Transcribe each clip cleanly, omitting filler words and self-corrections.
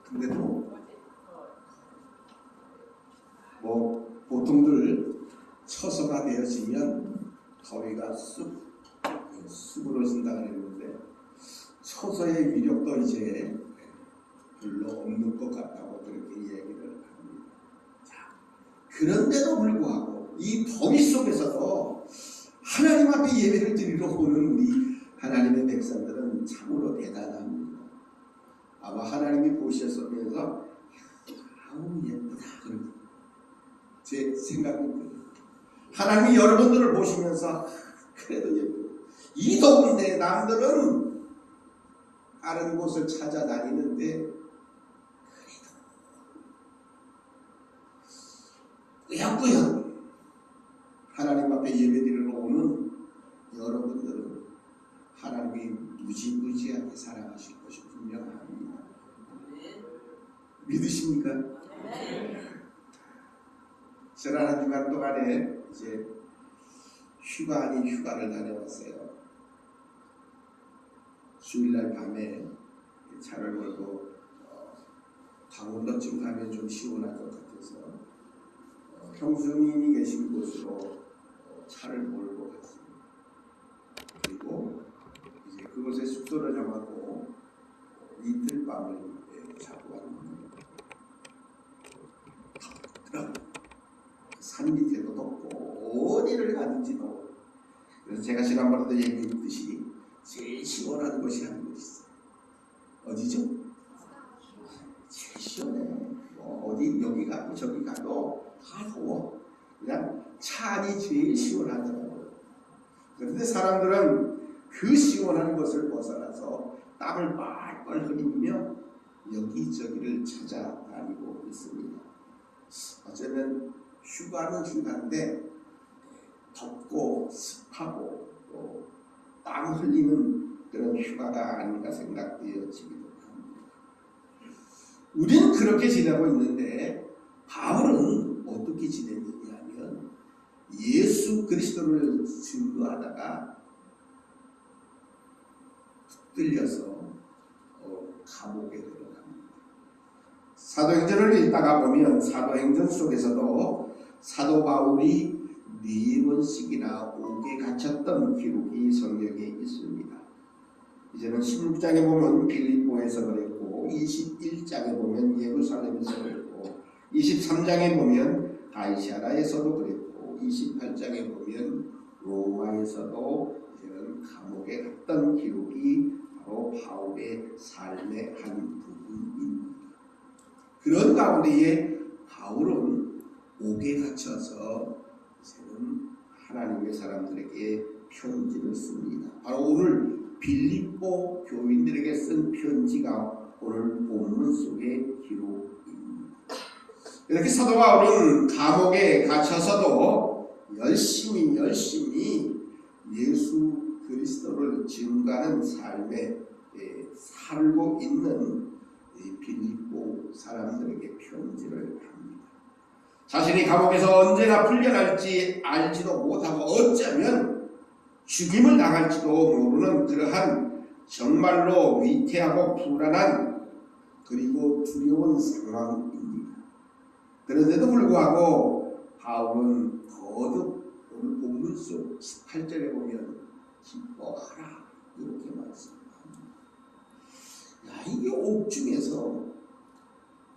근데도 보통들 처서가 되어지면 거위가 쑥 부러진다 그랬는데 처서의 위력도 이제 별로 없는 것 같다고 그렇게 얘기를 합니다. 자, 그런데도 불구하고 이 더위 속에서도 하나님 앞에 예배를 드리러 오는 우리 하나님의 백성들은 참으로 대단합니다. 아마 하나님이 보셨으면서 아우 예쁘다 그런 제 생각입니다. 하나님이 여러분들을 보시면서 그래도 예쁘다. 이 더운데 남들은 다른 곳을 찾아다니는데 그래도 꾸역꾸역 하나님 앞에 예배드리러 오는 여러분들은 하나님이 무지무지하게 사랑하실 것이 분명합니다. 믿으십니까? 지난 한 주간 동안에 이제 휴가 아닌 휴가를 다녀왔어요. 주일날 밤에 차를 몰고 강원도쯤 가면 좀 시원할 것 같아서 형수님이 계신 곳으로 차를 몰고 갔습니다. 그리고 이제 그곳에 숙소를 정하고 이틀 밤을 자고 왔는데 덥더라고요. 산 밑에도 덥고 어디를 가든지도. 그래서 제가 지난번에도 얘기했듯이 제일 시원한 곳이 한 곳이 있어요. 어디죠? 제일 시원해. 어디 여기 가고 저기 가도 다 더워. 그냥 차 안이 제일 시원하더라고요. 그런데 사람들은 그 시원한 것을 벗어나서 땀을 뻘뻘 흘리며 여기저기를 찾아다니고 있습니다. 어쩌면 휴가는 휴가인데 덥고 습하고 또 땀 흘리는 그런 휴가가 아닌가 생각되어지기도 합니다. 우리는 그렇게 지내고 있는데 바울은 어떻게 지냈느냐 하면 예수 그리스도를 증거하다가 붙들려서 감옥에 들어갑니다. 사도행전을 읽다가 보면 사도행전 속에서도 사도 바울이 4번씩이나 옥에 갇혔던 기록이 성경에 있습니다. 이제는 16장에 보면 빌립보에서 그랬고 21장에 보면 예루살렘에서 그랬고 23장에 보면 가이사랴에서도 그랬고 28장에 보면 로마에서도 이제는 감옥에 갔던 기록이 바로 바울의 삶의 한 부분입니다. 그런 가운데에 바울은 옥에 갇혀서 이제는 하나님의 사람들에게 편지를 씁니다. 바로 오늘 빌립보 교인들에게 쓴 편지가 오늘 본문 속의 기록입니다. 이렇게 사도 바울은 감옥에 갇혀서도 열심히 예수 그리스도를 증거하는 삶에 살고 있는 빌립보 사람들에게 편지를 합니다. 자신이 감옥에서 언제나 풀려날지 알지도 못하고 어쩌면 죽임을 당할지도 모르는 그러한 정말로 위태하고 불안한 그리고 두려운 상황입니다. 그런데도 불구하고 바울은 거듭 오늘 본문 속 18절에 보면 기뻐하라 이렇게 말씀합니다. 이게 옥 중에서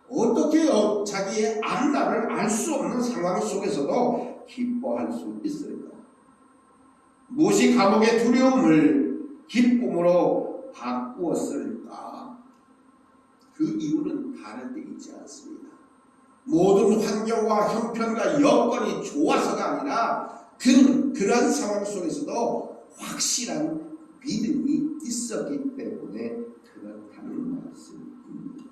어떻게 자기의 앞날을 알 수 없는 상황 속에서도 기뻐할 수 있을까? 무엇이 감옥의 두려움을 기쁨으로 바꾸었을까? 그 이유는 다른 데 있지 않습니다. 모든 환경과 형편과 여건이 좋아서가 아니라 그런 상황 속에서도 확실한 믿음이 있었기 때문에 그렇다는 말씀입니다.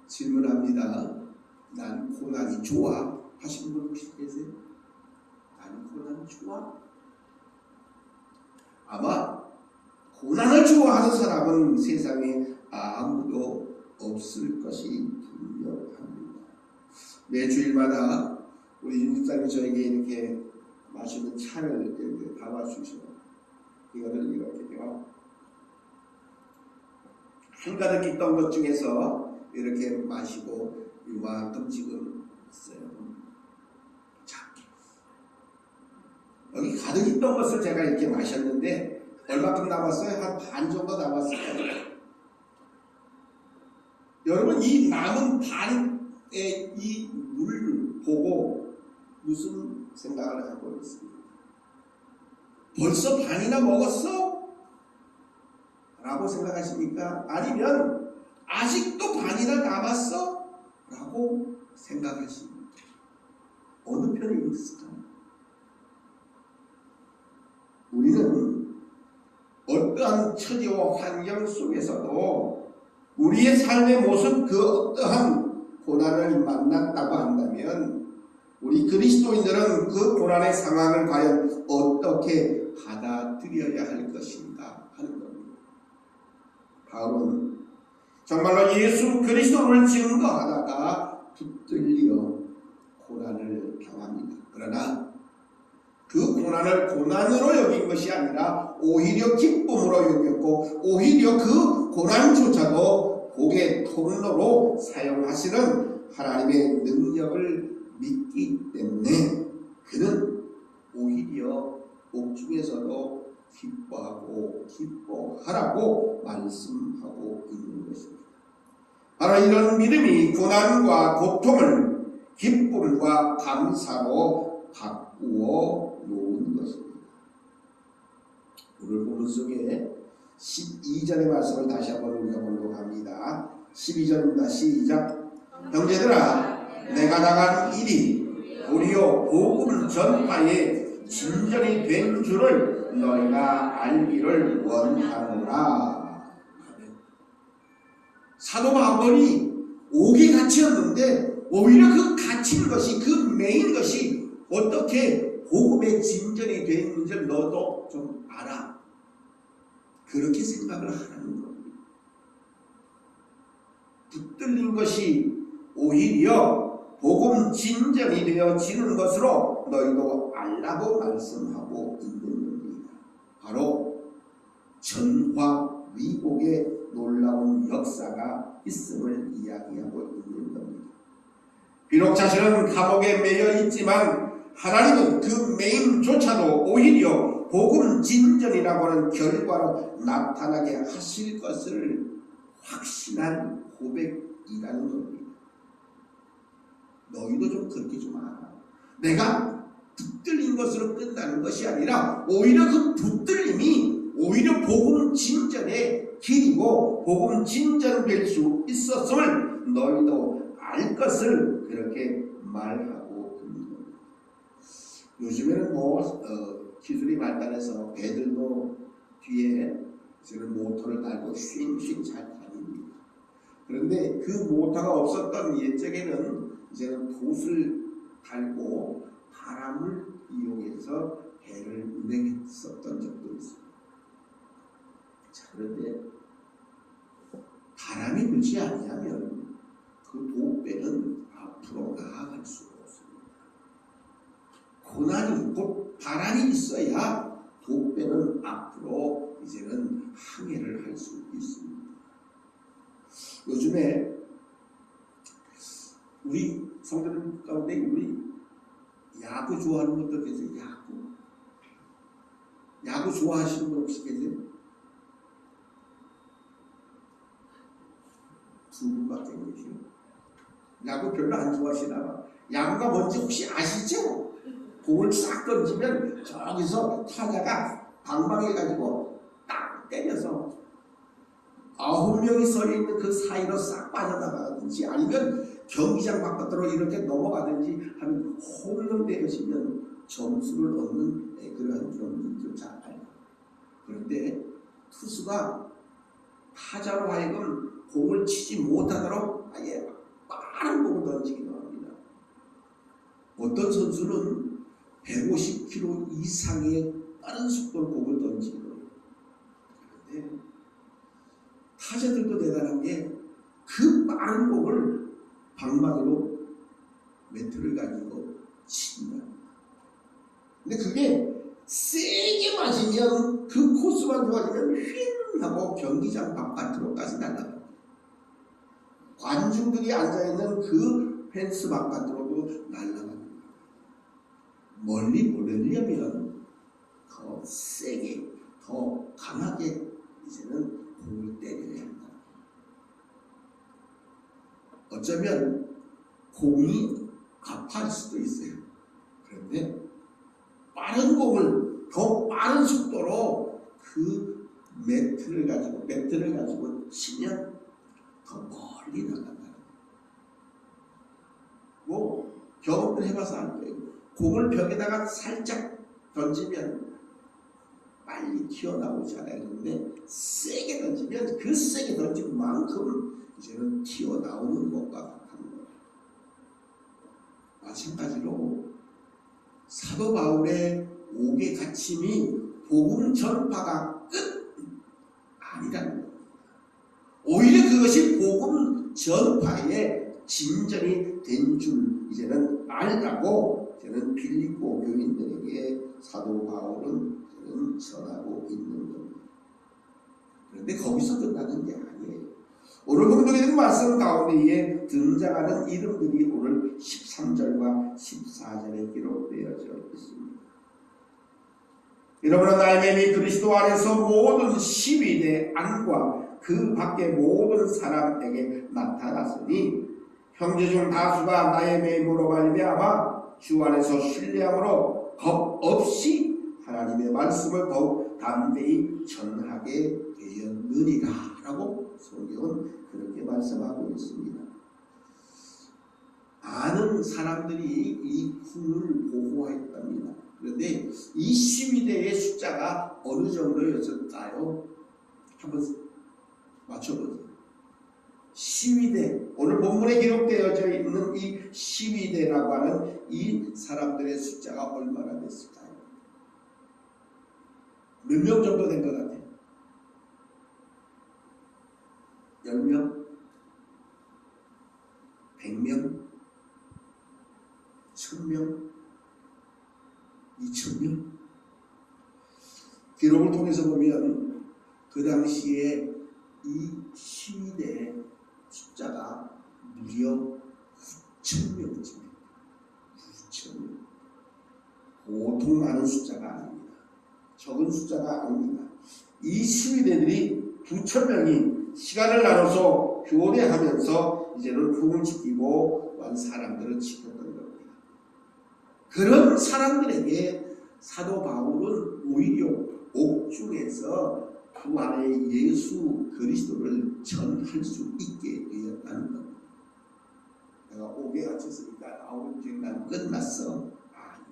질문합니다. 난 고난이 좋아? 하시는 분 혹시 계세요? 난 고난이 좋아? 아마 고난을 좋아하는 사람은 세상에 아무도 없을 것이 분명합니다. 매주일마다 우리 윤집사님이 저에게 이렇게 마시는 차를 이렇게 담아주셔. 이거를 이렇게요. 한가득 있던 것 중에서 이렇게 마시고 이만큼 지금 있어요. 자, 여기 가득 있던 것을 제가 이렇게 마셨는데 얼마큼 남았어요? 한 반 정도 남았어요. 여러분, 이 남은 반의 이 물 보고 무슨 생각을 하고 있습니까? 벌써 반이나 먹었어? 라고 생각하십니까? 아니면 아직도 반이나 남았어? 라고 생각하십니까? 어느 편이 있을까요? 우리는 어떠한 처지와 환경 속에서도 우리의 삶의 모습 그 어떠한 고난을 만났다고 한다면 우리 그리스도인들은 그 고난의 상황을 과연 어떻게 받아들여야 할 것인가 하는 겁니다. 바울은 정말로 예수 그리스도를 증거하다가 붙들려 고난을 당합니다. 그러나 그 고난을 고난으로 여긴 것이 아니라 오히려 기쁨으로 여겼고 오히려 그 고난조차도 복의 통로로 사용하시는 하나님의 능력을 믿기 때문에 그는 오히려 옥중에서도 기뻐하고 기뻐하라고 말씀하고 있는 것입니다. 바로 이런 믿음이 고난과 고통을 기쁨과 감사로 바꾸어 놓은 것입니다. 오늘 본문 속에 12절의 말씀을 다시 한번 우리가 보도록 합니다. 12절입니다. 시작. 형제들아, 내가 당한 일이 도리어 복음 전파에 진전이 된 줄을 너희가 알기를 원하노라. 사도 바울이 옥이 갇혔는데 오히려 그 갇힌 것이 그 메인 것이 어떻게 복음의 진전이 되었는지를 너도 좀 알아. 그렇게 생각을 하라는 겁니다. 붙들린 것이 오히려 복음 진전이 되어지는 것으로 너희도 알라고 말씀하고 있는 겁니다. 바로 전화 위복의 놀라운 역사가 있음을 이야기하고 있는 겁니다. 비록 자신은 감옥에 매여 있지만 하나님은 그 매임조차도 오히려 복음 진전이라고 하는 결과로 나타나게 하실 것을 확신한 고백이라는 겁니다. 너희도 좀 그렇게 좀 알아. 내가 붙들린 것으로 끝나는 것이 아니라 오히려 그 붙들림이 오히려 복음 진전의 길이고 복음 진전될 수 있었음을 너희도 알 것을 그렇게 말하고 있는 겁니다. 요즘에는 기술이 발달해서 배들도 뒤에 이제는 모터를 달고 쉥쉥 잘 다닙니다. 그런데 그 모터가 없었던 옛적에는 이제는 돛을 달고 바람을 이용해서 배를 운행했었던 적도 있습니다. 자, 그런데 바람이 불지 아니하면 그 도배는 앞으로 나아갈 수가 없습니다. 고난이 곧 바람이 있어야 도배는 앞으로 이제는 항해를 할 수 있습니다. 요즘에 우리 성도들 가운데 우리 야구 좋아하는 분들 계세요? 야구 좋아하시는 분 혹시 계세요? 두 분밖에 계시요. 야구 별로 안 좋아하시나 봐. 야구가 뭔지 혹시 아시죠? 공을 싹 던지면 저기서 타자가 방망해가지고 딱 때려서 9명이 서 있는 그 사이로 싹 빠져나가든지 아니면 경기장 바깥으로 이렇게 넘어가든지 하면 홈런 되어지면 점수를 얻는 그러한 경기도 잘 알아요. 그런데 투수가 타자로 하여금 공을 치지 못하도록 아예 빠른 공을 던지기도 합니다. 어떤 선수는 150km 이상의 빠른 속도로 공을 던지기도 해요. 그런데 타자들도 대단한 게 그 빠른 공을 방망이로 매트를 가지고 친다. 근데 그게 세게 좋아지면 그 코스만 좋아지면 휙 하고 경기장 바깥으로까지 날아갑니다. 관중들이 앉아있는 그 펜스 바깥으로도 날아갑니다. 멀리 보내려면 더 세게 더 강하게 이제는 공을 때려야 한다. 어쩌면 공이 아파할 수도 있어요. 그런데 빠른 공을 더 빠른 속도로 그 매트를 가지고 치면 더 멀리 나간다. 뭐 경험을 해봐서 알 거예요. 공을 벽에다가 살짝 던지면 빨리 튀어나오지 않아요. 그런데 세게 던지면 그 세게 던진 만큼 이제는 튀어나오는 것과 같은 거예요. 마찬가지로 사도 바울의 옥의 갇힘이 복음 전파가 끝 아니라는 겁니다. 오히려 그것이 복음 전파의 진전이 된 줄 이제는 알라고 이제는 빌립보 교인들에게 사도 바울은 이제는 전하고 있는 겁니다. 그런데 거기서 끝나는 게 아니에요. 오늘 공동의 말씀 가운데에 등장하는 이름들이 오늘 13절과 14절에 기록되어져 있습니다. 여러분은 나의 맴이 그리스도 안에서 모든 시위대 안과 그 밖의 모든 사람에게 나타났으니 형제 중 다수가 나의 맴으로 말미암아 주 안에서 신뢰함으로 겁 없이 하나님의 말씀을 더욱 담대히 전하게 되었느니라 라고 성경은 그렇게 말씀하고 있습니다. 많은 사람들이 이 궁을 보호하였답니다. 그런데 이 시위대의 숫자가 어느 정도였을까요? 한번 맞춰보세요. 시위대, 오늘 본문에 기록되어져 있는 이 시위대라고 하는 이 사람들의 숫자가 얼마나 됐을까요? 몇 명 정도 된 것 같아요? 10명? 100명? 1000명? 2000명? 기록을 통해서 보면 그 당시에 이 시위대의 숫자가 무려 9,000명쯤입니다. 9,000명. 보통 많은 숫자가 아닙니다. 적은 숫자가 아닙니다. 이 시위대들이 9,000명이 시간을 나눠서 교대하면서 이제는 궁을 지키고 온 사람들을 지켰던 겁니다. 그런 사람들에게 사도 바울은 오히려 옥중에서 그 안에 예수 그리스도를 전할 수 있게 되었다는 겁니다. 내가 옥에 갇혔으니까 이제 난 끝났어. 아니.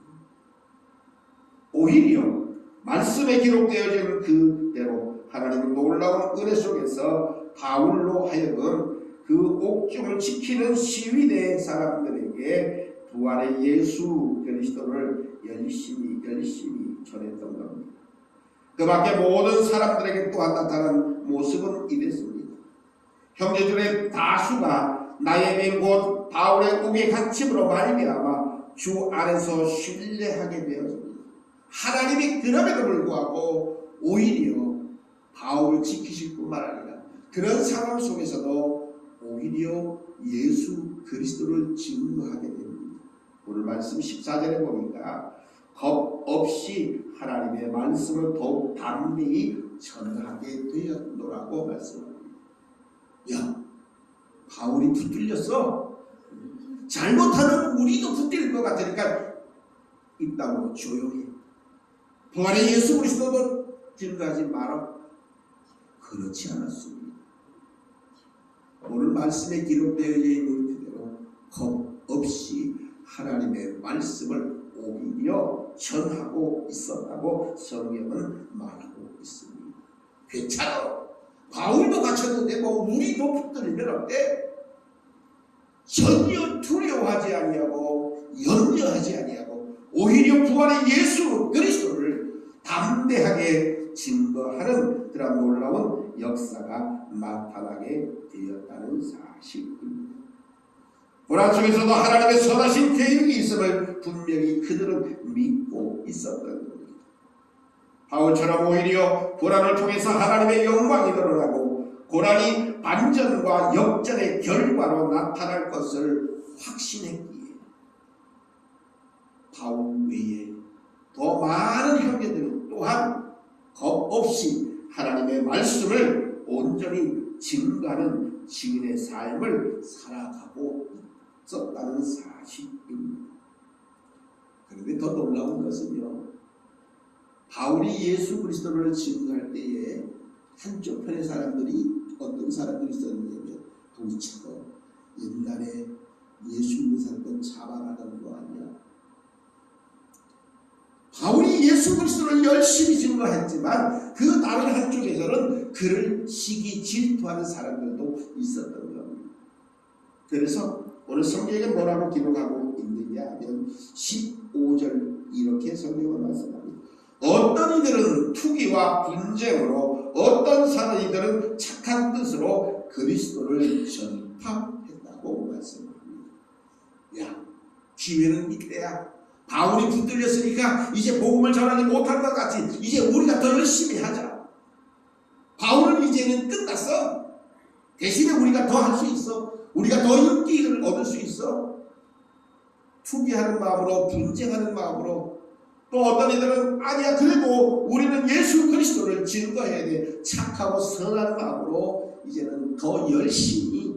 오히려 말씀에 기록되어진 그대로 하나님의 놀라운 은혜 속에서 바울로 하여금 그 옥중을 지키는 시위대 사람들에게 부활의 예수 그리스도를 열심히 전했던 겁니다. 그 밖에 모든 사람들에게 또한 나타난 모습은 이랬습니다. 형제들의 다수가 나의 맹 곧 바울의 옥의 갇힘으로 말미암아 주 안에서 신뢰하게 되었습니다. 하나님이 그럼에도 불구하고 오히려 바울을 지키실 뿐만 아니라 그런 상황 속에서도 오히려 예수 그리스도를 증거하게 됩니다. 오늘 말씀 14절에 보니까 겁 없이 하나님의 말씀을 더욱 담대히 전하게 되었노라고 말씀합니다. 야, 바울이 붙들렸어. 잘못하면 우리도 붙들릴 것 같으니까 입 다물고 조용히. 부활의 예수 그리스도도 증거하지 마라. 그렇지 않았습니다. 오늘 말씀에 기록되어 있는 그대로 겁 없이 하나님의 말씀을 오히려 전하고 있었다고 성경은 말하고 있습니다. 괜찮아. 바울도 갇혔는데 뭐 우리도 붙들리면 어때? 전혀 두려워하지 아니하고 염려하지 아니하고 오히려 부활의 예수 그리스도를 담대하게 증거하는 그런 놀라운 역사가 나타나게 되었다는 사실입니다. 고난 중에서도 하나님의 선하신 계획이 있음을 분명히 그들은 믿고 있었던 겁니다. 바울처럼 오히려 고난을 통해서 하나님의 영광이 드러나고 고난이 반전과 역전의 결과로 나타날 것을 확신했기에 바울 외에 더 많은 형제들은 또한 겁없이 하나님의 말씀을 온전히 증거하는 증인의 삶을 살아가고 있었다는 사실입니다. 그런데 더 놀라운 것은요, 바울이 예수 그리스도를 증거할 때에 한쪽 편의 사람들이 어떤 사람들이 있었냐면 도리치고 옛날에 예수 믿는 사람들 잡아가던 거 아니야. 바울이 예수 그리스도를 열심히 증거했지만 그 다른 한쪽에서는 그를 시기 질투하는 사람들도 있었던 겁니다. 그래서 오늘 성경에 뭐라고 기록하고 있느냐 하면 15절 이렇게 성경을 말씀합니다. 어떤 이들은 투기와 분쟁으로 어떤 사람들은 착한 뜻으로 그리스도를 전파했다고 말씀합니다. 야, 기회는 이때야. 바울이 붙들렸으니까 이제 복음을 전하지 못할 것 같지. 이제 우리가 더 열심히 하자. 바울은 이제는 끝났어. 대신에 우리가 더 할 수 있어. 우리가 더 인기를 얻을 수 있어. 투기하는 마음으로, 분쟁하는 마음으로. 또 어떤 이들은 아니야, 그래도 우리는 예수 그리스도를 증거해야 돼. 착하고 선한 마음으로 이제는 더 열심히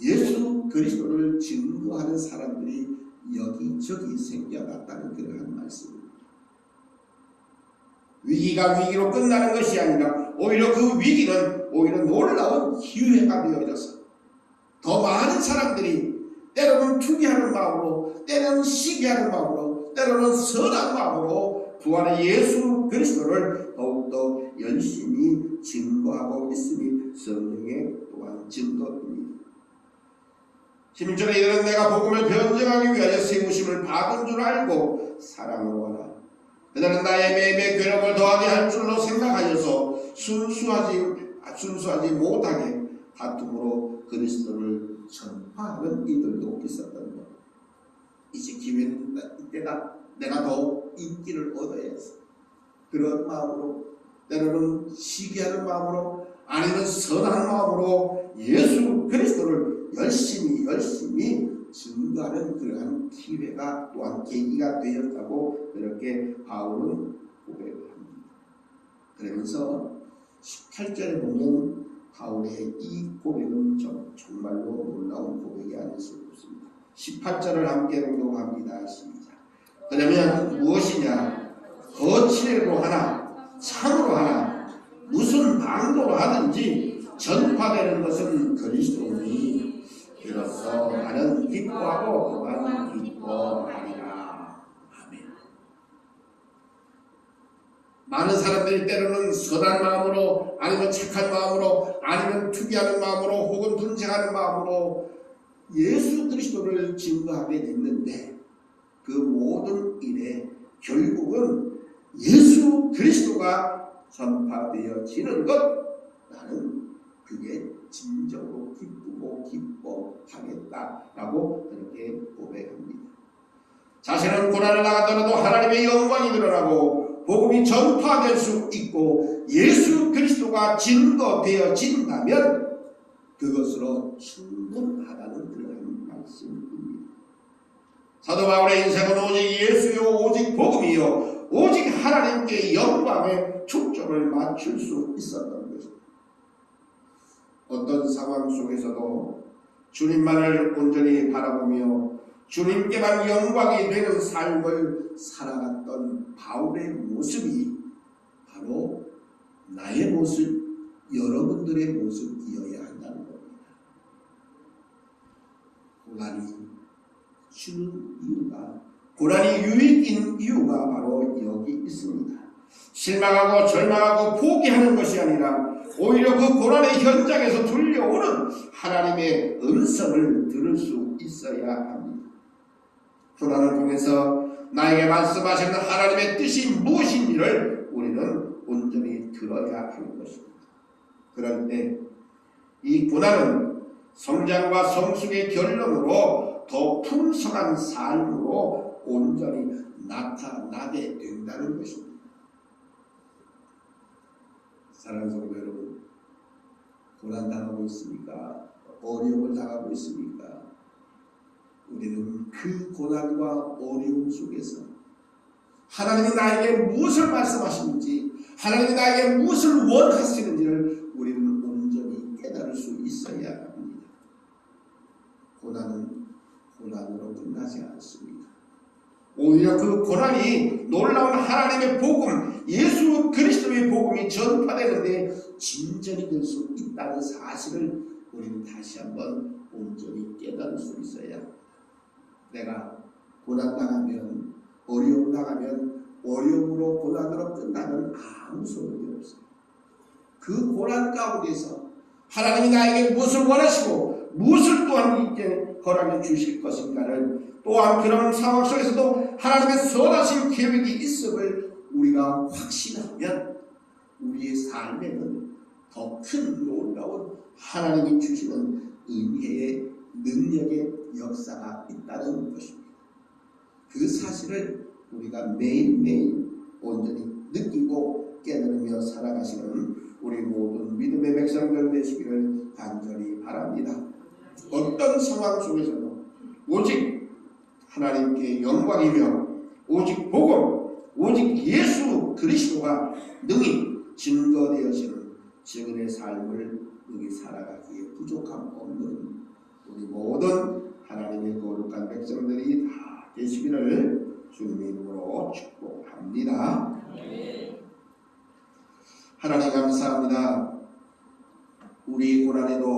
예수 그리스도를 증거하는 사람들이 여기저기 생겨났다는 그러한 말씀입니다. 위기가 위기로 끝나는 것이 아니라 오히려 그 위기는 오히려 놀라운 기회가 되어져서 더 많은 사람들이 때로는 투기하는 마음으로, 때로는 시기하는 마음으로, 때로는 선한 마음으로 부활의 예수 그리스도를 더욱더 열심히 증거하고 있음이 성경의 또한 증거입니다. 11절에 이들은 내가 복음을 변증하기 위하여 세우심을 받은 줄 알고 사랑으로 하라. 그들은 나의 매매 괴력을 더하게 할 줄로 생각하여서 순수하지 못하게 다툼으로 그리스도를 전파하는 이들도 있었던 것. 이제 기회는 이때다. 내가 더 인기를 얻어야지. 그런 마음으로, 때로는 시기하는 마음으로, 아니면 선한 마음으로 예수 그리스도를 열심히 증거하는 그러한 기회가 또한 계기가 되었다고 그렇게 바울은 고백합니다. 그러면서 18절에 보면 바울의 이 고백은 정말로 놀라운 고백이 아닐 수 없습니다. 18절을 함께 공독합니다. 시작. 그러면 무엇이냐? 거칠로 하나 참으로 하나 무슨 방도로 하든지 전파되는 것은 그리스도니 이로써 나는 기뻐하고 또한 기뻐하리라. 아멘. 많은 사람들이 때로는 선한 마음으로, 아니면 착한 마음으로, 아니면 투기하는 마음으로, 혹은 분쟁하는 마음으로 예수 그리스도를 증거하게 됐는데 그 모든 일에 결국은 예수 그리스도가 전파되어지는 것, 나는 그게 진정으로 기쁘고 기뻐하겠다라고 그렇게 고백합니다. 자신은 고난을 당하더라도 하나님의 영광이 드러나고 복음이 전파될 수 있고 예수 그리스도가 증거되어진다면 그것으로 충분하다는 그런 말씀입니다. 사도 바울의 인생은 오직 예수요, 오직 복음이요, 오직 하나님께 영광에 초점을 맞출 수 있었던 것입니다. 어떤 상황 속에서도 주님만을 온전히 바라보며 주님께만 영광이 되는 삶을 살아갔던 바울의 모습이 바로 나의 모습, 여러분들의 모습이어야 한다는 겁니다. 고난이 주는 이유가, 고난이 유익인 이유가 바로 여기 있습니다. 실망하고 절망하고 포기하는 것이 아니라 오히려 그 고난의 현장에서 들려오는 하나님의 음성을 들을 수 있어야 합니다. 고난을 통해서 나에게 말씀하시는 하나님의 뜻이 무엇인지를 우리는 온전히 들어야 하는 것입니다. 그럴 때 이 고난은 성장과 성숙의 결론으로 더 풍성한 삶으로 온전히 나타나게 된다는 것입니다. 사랑하는 성도 여러분, 고난 당하고 있습니까? 어려움을 당하고 있습니까? 우리는 그 고난과 어려움 속에서 하나님이 나에게 무엇을 말씀하시는지, 하나님이 나에게 무엇을 원하시는지를 우리는 온전히 깨달을 수 있어야 합니다. 고난은 고난으로 끝나지 않습니다. 오히려 그 고난이 놀라운 하나님의 복음, 예수 그리스도의 복음이 전파되는데 진전이 될 수 있다는 사실을 우리는 다시 한번 온전히 깨달을 수 있어야 합니다. 내가 고난당하면, 어려움 당하면, 어려움으로 고난으로 끝나면 아무 소용이 없어요. 그 고난 가운데서 하나님이 나에게 무엇을 원하시고 무엇을 또한 이제 허락해 주실 것인가를, 또한 그런 상황 속에서도 하나님의 선하신 계획이 있음을 우리가 확신하면 우리의 삶에는 더 큰 놀라운 하나님이 주시는 은혜의 능력의 역사가 있다는 것입니다. 그 사실을 우리가 매일매일 온전히 느끼고 깨달으며 살아가시는 우리 모든 믿음의 백성들 되시기를 간절히 바랍니다. 어떤 상황 속에서도 오직 하나님께 영광이며 오직 복음, 오직 예수 그리스도가 능히 증거되어지는 증인의 삶을 능히 살아가기에 부족함 없는 우리 모든 하나님의 거룩한 백성들이 다 되시기를 주님의 이름으로 축복합니다. 하나님 감사합니다. 우리 고난에도